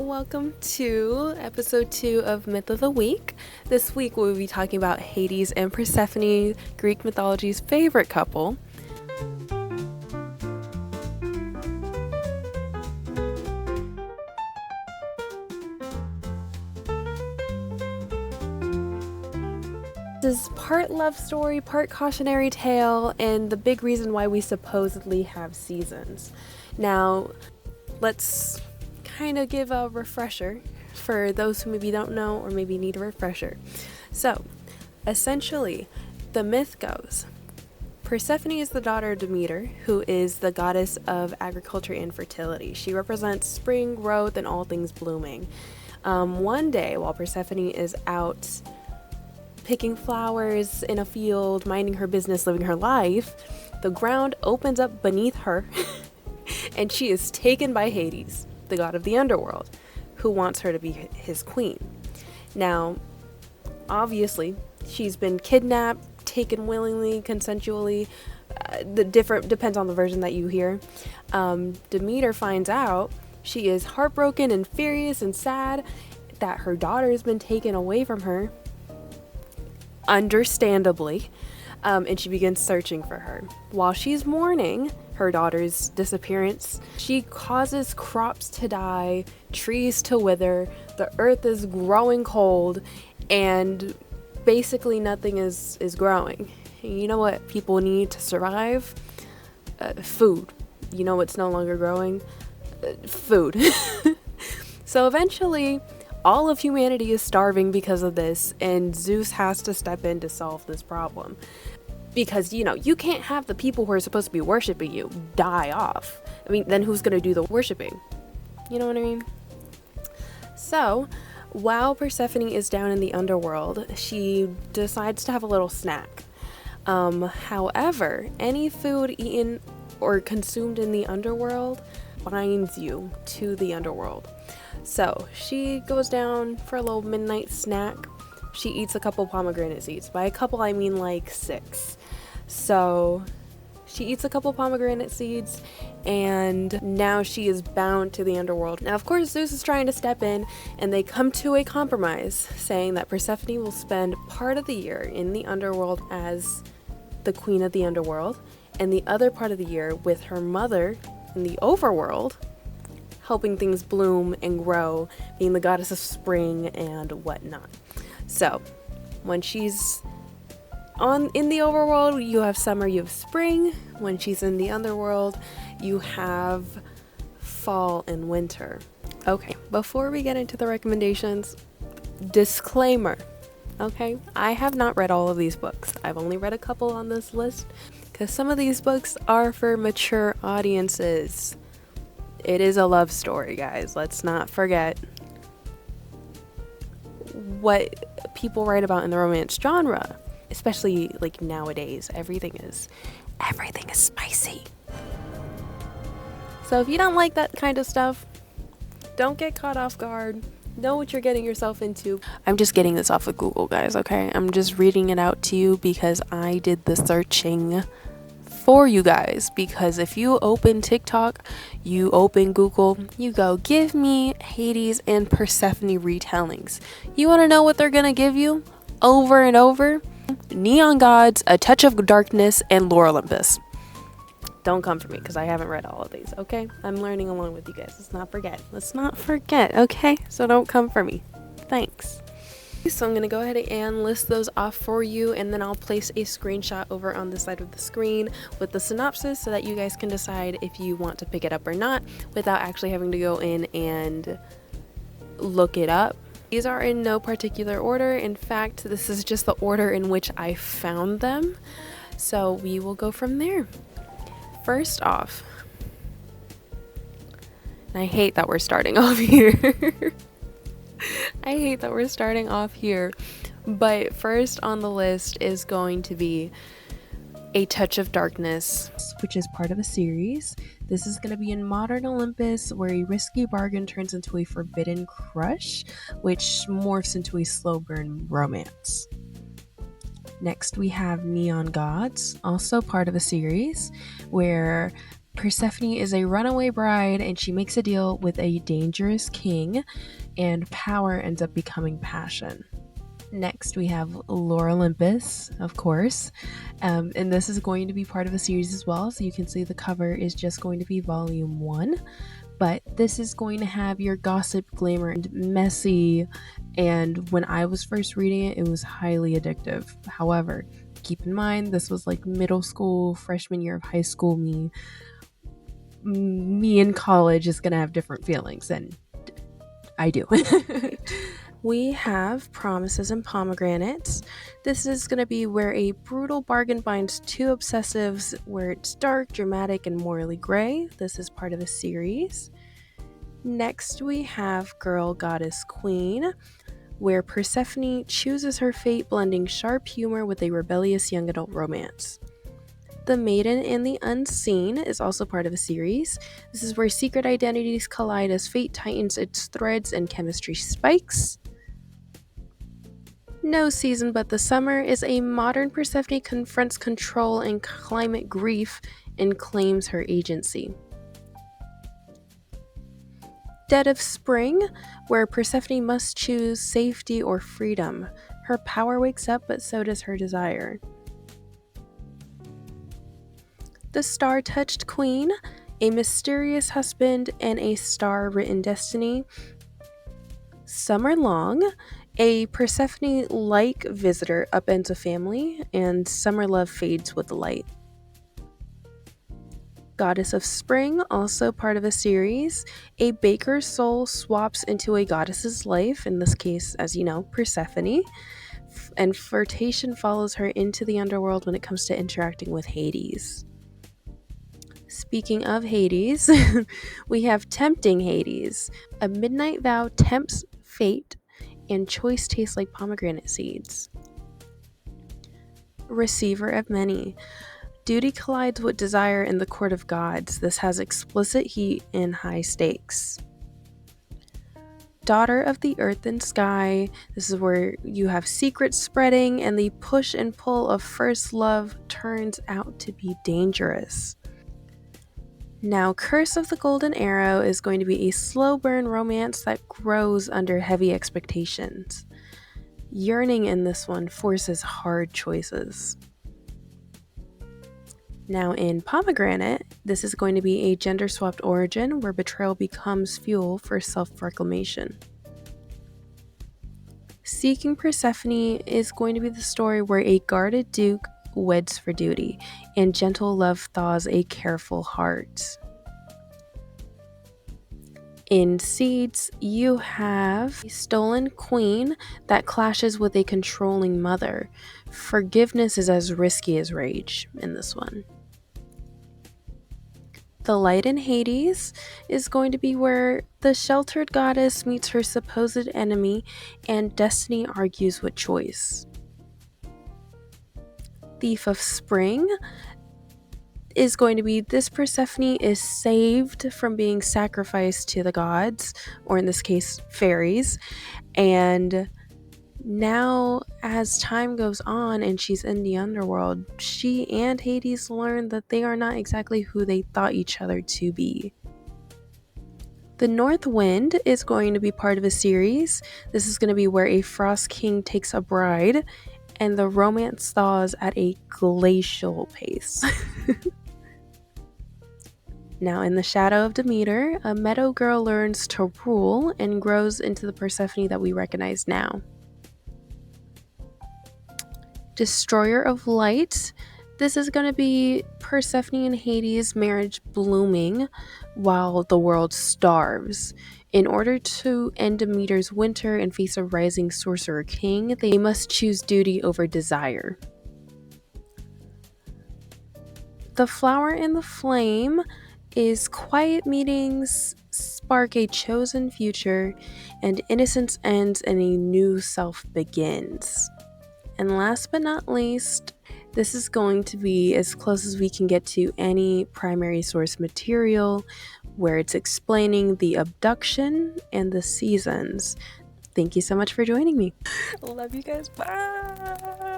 Welcome to episode 2 of Myth of the Week. This week we'll be talking about Hades and Persephone, Greek mythology's favorite couple. This is part love story, part cautionary tale, and the big reason why we supposedly have seasons. Now, let's kind of give a refresher for those who maybe don't know or maybe need a refresher. So, essentially, the myth goes, Persephone is the daughter of Demeter, who is the goddess of agriculture and fertility. She represents spring, growth, and all things blooming. One day, while Persephone is out picking flowers in a field, minding her business, living her life, the ground opens up beneath her and she is taken by Hades, the god of the underworld, who wants her to be his queen. Now, obviously, she's been kidnapped, taken willingly, consensually. Depends on the version that you hear. Demeter finds out. She is heartbroken and furious and sad that her daughter has been taken away from her, understandably, and she begins searching for her. While she's mourning her daughter's disappearance, she causes crops to die, trees to wither, the earth is growing cold, and basically nothing is growing. You know what people need to survive? Food. You know what's no longer growing? Food. So eventually, all of humanity is starving because of this, and Zeus has to step in to solve this problem. Because, you can't have the people who are supposed to be worshiping you die off. I mean, then who's going to do the worshiping? You know what I mean? So, while Persephone is down in the underworld, she decides to have a little snack. However, any food eaten or consumed in the underworld binds you to the underworld. So, she goes down for a little midnight snack. She eats a couple pomegranate seeds. By a couple, I mean like 6. So she eats a couple pomegranate seeds, and now she is bound to the underworld. Now, of course, Zeus is trying to step in, and they come to a compromise, saying that Persephone will spend part of the year in the underworld as the queen of the underworld, and the other part of the year with her mother in the overworld, helping things bloom and grow, being the goddess of spring and whatnot. So, when she's in the overworld, you have summer, you have spring. When she's in the underworld, you have fall and winter. Okay, before we get into the recommendations, disclaimer, okay? I have not read all of these books. I've only read a couple on this list, because some of these books are for mature audiences. It is a love story, guys. Let's not forget what people write about in the romance genre, especially like nowadays. Everything is spicy. So if you don't like that kind of stuff, don't get caught off guard. Know what you're getting yourself into. I'm just getting this off of Google, guys, okay? I'm just reading it out to you because I did the searching for you guys. Because if you open TikTok, you open Google, you go, give me Hades and Persephone retellings. You want to know what they're gonna give you over and over? Neon gods, a touch of darkness, and lore Olympus. Don't come for me because I haven't read all of these, okay? I'm learning along with you guys. Let's not forget, okay? So don't come for me. Thanks. So I'm going to go ahead and list those off for you, and then I'll place a screenshot over on the side of the screen with the synopsis so that you guys can decide if you want to pick it up or not without actually having to go in and look it up. These are in no particular order. In fact, this is just the order in which I found them. So we will go from there. First off, and I hate that we're starting off here. But first on the list is going to be A Touch of Darkness, which is part of a series. This is going to be in modern Olympus, where a risky bargain turns into a forbidden crush, which morphs into a slow burn romance. Next, we have Neon Gods, also part of a series, where Persephone is a runaway bride and she makes a deal with a dangerous king, and power ends up becoming passion. Next, we have Lore Olympus, of course, and this is going to be part of a series as well, so you can see the cover is just going to be volume 1, but this is going to have your gossip, glamour, and messy, and when I was first reading it, it was highly addictive. However, keep in mind, this was like middle school, freshman year of high school me. Me in college is going to have different feelings, and I do. We have Promises and Pomegranates. This is going to be where a brutal bargain binds two obsessives, where it's dark, dramatic, and morally gray. This is part of a series. Next, we have Girl, Goddess, Queen, where Persephone chooses her fate, blending sharp humor with a rebellious young adult romance. The Maiden and the Unseen is also part of a series. This is where secret identities collide as fate tightens its threads and chemistry spikes. No Season But the Summer is a modern Persephone confronts control and climate grief and claims her agency. Dead of Spring, where Persephone must choose safety or freedom. Her power wakes up, but so does her desire. The Star-Touched Queen, a mysterious husband and a star-written destiny. Summerlong, a Persephone-like visitor upends a family, and summer love fades with the light. Goddess of Spring, also part of a series. A baker's soul swaps into a goddess's life, in this case, as you know, Persephone, and flirtation follows her into the underworld when it comes to interacting with Hades. Speaking of Hades, we have Tempting Hades. A midnight vow tempts fate, and choice tastes like pomegranate seeds. Receiver of Many. Duty collides with desire in the court of gods. This has explicit heat and high stakes. Daughter of the Earth and Sky. This is where you have secrets spreading, and the push and pull of first love turns out to be dangerous. Now, Curse of the Golden Arrow is going to be a slow burn romance that grows under heavy expectations. Yearning in this one forces hard choices. Now in Pomegranate, this is going to be a gender-swapped origin where betrayal becomes fuel for self-reclamation. Seeking Persephone is going to be the story where a guarded duke weds for duty, and gentle love thaws a careful heart. In Seeds, you have a stolen queen that clashes with a controlling mother. Forgiveness is as risky as rage in this one. The Light in Hades is going to be where the sheltered goddess meets her supposed enemy and destiny argues with choice. Thief of Spring is going to be this Persephone is saved from being sacrificed to the gods, or in this case, fairies, and now as time goes on and she's in the underworld, she and Hades learn that they are not exactly who they thought each other to be. The North Wind is going to be part of a series. This is going to be where a Frost King takes a bride, and the romance thaws at a glacial pace. Now, in the Shadow of Demeter, a meadow girl learns to rule and grows into the Persephone that we recognize now. Destroyer of Light. This is going to be Persephone and Hades' marriage blooming while the world starves. In order to end Demeter's winter and face a rising sorcerer king, they must choose duty over desire. The Flower and the Flame is quiet meetings spark a chosen future, and innocence ends and a new self begins. And last but not least, this is going to be as close as we can get to any primary source material, where it's explaining the abduction and the seasons. Thank you so much for joining me. Love you guys. Bye.